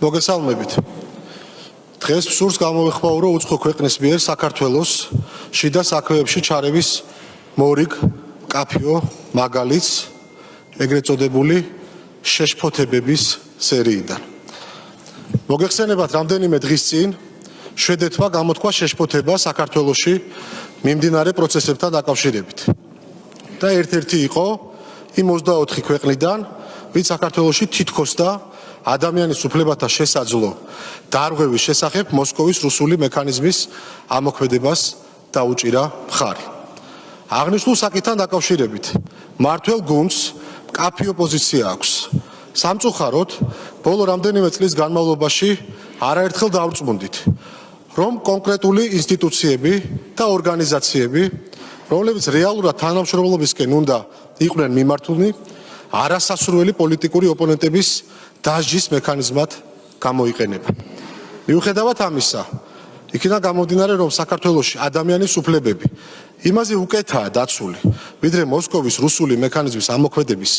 მოგესალმებით. დღეს სურს გამოვეხმაურო უცხო ქვეყნის მიერ საქართველოს შიდა საქმეებში ჩარევის მორიგ, მკაფიო მაგალითს, ეგრეთ წოდებული შეშფოთებების სერიიდან. მოგეხსენებათ, რამდენიმე დღის წინ შვედეთმა გამოთქვა შეშფოთება საქართველოში მიმდინარე პროცესებთან დაკავშირებით. და ერთ-ერთი იყო იმ 24 ქვეყნიდან, ვინც საქართველოში თითქოს და ადამიანის უფლებათა შესაძლო დარღვევის შესახებ მოსკოვის რუსული მექანიზმის ამოქმედებას დაუჭირა მხარი. აღნიშნულ საკითხთან დაკავშირებით მმართველ გუნდს მკაფიო პოზიცია აქვს. სამწუხაროდ, ბოლო რამდენიმე წლის განმავლობაში არაერთხელ დავრწმუნდით, რომ კონკრეტული ინსტიტუციები და ორგანიზაციები, რომლებიც რეალურად თანამშრომლობისკენ უნდა იყვნენ მიმართულნი, არასასურველი პოლიტიკური ოპონენტების დასჯის მექანიზმად გამოიყენება. მიუხედავად ამისა, იქიდან გამომდინარე, რომ საქართველოში ადამიანის უფლებები იმაზე უკეთაა დაცული, ვიდრე მოსკოვის რუსული მექანიზმის ამოქმედების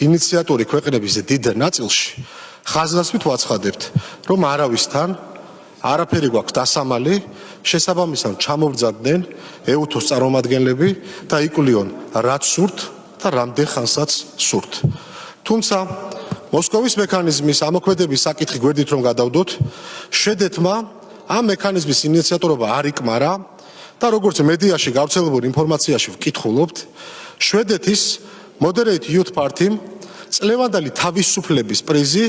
ინიციატორი ქვეყნების დიდ ნაწილში, ხაზნასვით ვაცხადებთ, რომ არავისთან არაფერი გვაქვს დასამალი, შესაბამისად ჩამობრძანდნენ ეუთოს წარმომადგენლები და იკლიონ რაც სურთ და რამდენ ხანსაც სურთ. თუმცა მოსკოვის მექანიზმის ამოქმედების საკითხი გვერდით რომ გადავდოთ, შვედეთმა ამ მექანიზმის ინიციატორობა არ იკმარა და როგორც მედიაში გავრცელებულ ინფორმაციაში ვკითხულობთ, შვედეთის Moderate Youth Party-მ წლევანდელი თავისუფლების პრიზი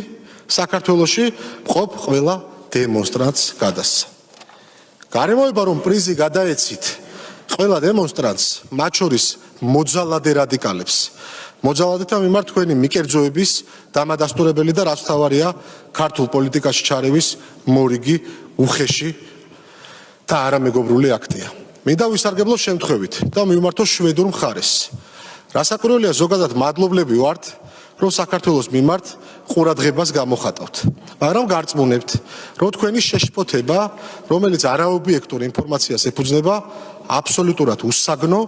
საქართველოში მყოფ ყველა დემონსტრანტს გადასცა. გარემოება რომ პრიზი გადაეცით ყველა დემონსტრანტს, მათ შორის მოძალადე რადიკალებს, მოძალადეთა მიმართ თქვენი მიკერძოების დამადასტურებელი და რაც თავარია ქართულ პოლიტიკაში ჩარევის მორიგი, უხეში და არამეგობრული აქტია. მინდა ვისარგებლო შემთხვევით და მივმართო შვედურ მხარეს. რასაკვირველია, ზოგადად მადლობლები ვართ, რომ საქართველოს მიმართ ყურადღებას გამოხატავთ. მაგრამ გარწმუნებთ, რომ თქვენი შეშფოთება, რომელიც არაობიექტურ ინფორმაციას ეფუძნება, აბსოლუტურად უსაგნო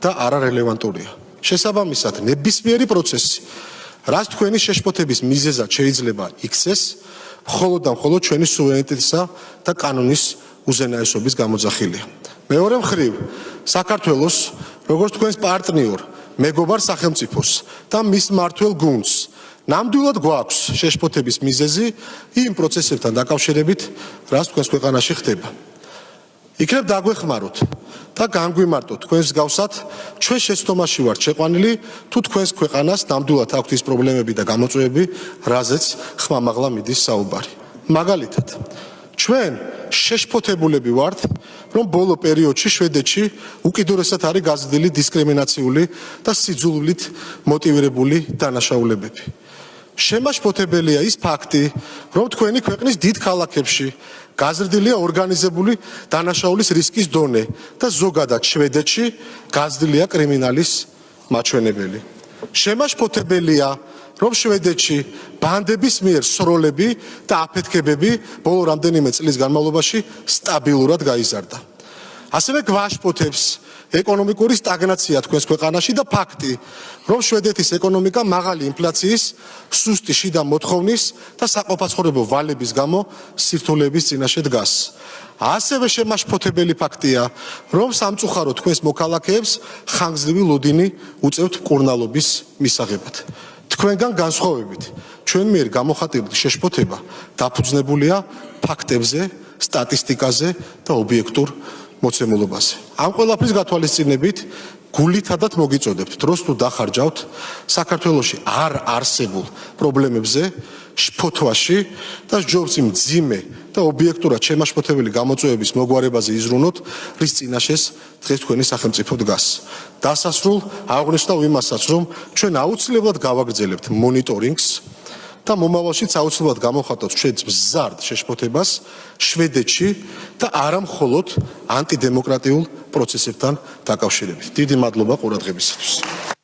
და არარელევანტურია. შესაბამისად, ნებისმიერი პროცესი, რაც თქვენი შეშფოთების მიზეზად შეიძლება იქცეს, მხოლოდ და მხოლოდ ჩვენი სუვერენიტეტისა და კანონის უზენაესობის გამოძახილია. მეორე მხრივ, საქართველოს, როგორც თქვენს პარტნიორ, მეგობარ სახელმწიფოს და მის მმართველ გუნდს, ნამდვილად გვაქვს შეშფოთების მიზეზი იმ პროცესებთან დაკავშირებით, რაც თქვენს ქვეყანაში ხდება. იქნებ დაგვეხმაროთ და განგვიმარტოთ თქვენს გავსად, ჩვენ შეცდომაში ვართ შეყვანილი, თუ თქვენს ქვეყანას ნამდვილად აქვთ ის პრობლემები და გამოწვევები, რაზეც ხმამაღლა მიდის საუბარი. მაგალითად, ჩვენ შეშფოთებულები ვართ, რომ ბოლო პერიოდში შვედეთში უკიდურესად არის გაზრდილი დისკრიმინაციული და სიძულვილით მოტივირებული დანაშაულებები. შემაშფოთებელია ის ფაქტი, რომ თქვენი ქვეყნის დიდ ქალაქებში გაზრდილია ორგანიზებული დანაშაულის რისკის დონე და ზოგადად შვედეთში გაზრდილია კრიმინალის მაჩვენებელი. შემაშფოთებელია, რომ შვედეთში ბანდების მიერ სროლები და აფეთქებები ბოლო რამდენიმე წლის განმავლობაში სტაბილურად გაიზარდა. ასევე გვაშფოთებს ეკონომიკური სტაგნაცია თქვენს ქვეყანაში და ფაქტი, რომ შვედეთის ეკონომიკა მაღალი ინფლაციის, სუსტი შიდა მოთხოვნის და საყოფაცხოვრებო ვალების გამო სირთულეების წინაშე დგას. ასევე შემაშფოთებელი ფაქტია, რომ სამწუხაროდ თქვენს მოქალაქეებს ხანგრძლივი ლოდინი უწევთ მკურნალობის მისაღებად. თქვენგან განსხვავებით, ჩვენ მიერ გამოხატებული შეშფოთება დაფუძნებულია ფაქტებზე, სტატისტიკაზე და ობიექტურ მოცემულობაზე. ამ ყველაფრის გათვალისწინებით გულითადად მოგიწოდებთ, დროს თუ დახარჯავთ საქართველოში არ არსებულ პრობლემებზე შფოთვაში და სჯობს იმ მძიმე და ობიექტურად შემაშფოთებელი გამოწვევების მოგვარებაზე იზრუნოთ, რის წინაშეც დღეს თქვენი სახელმწიფო დგას. დასასრულ აღვნიშნავ იმასაც, რომ ჩვენ აუცილებლად გავაგრძელებთ მონიტორინგს და მომავალშიც აუცილებლად გამოხატავთ ჩვენს მზარდ შეშფოთებას შვედეთში და არა მხოლოდ ანტიდემოკრატიულ პროცესებთან დაკავშირებით. დიდი მადლობა ყურადღებისათვის.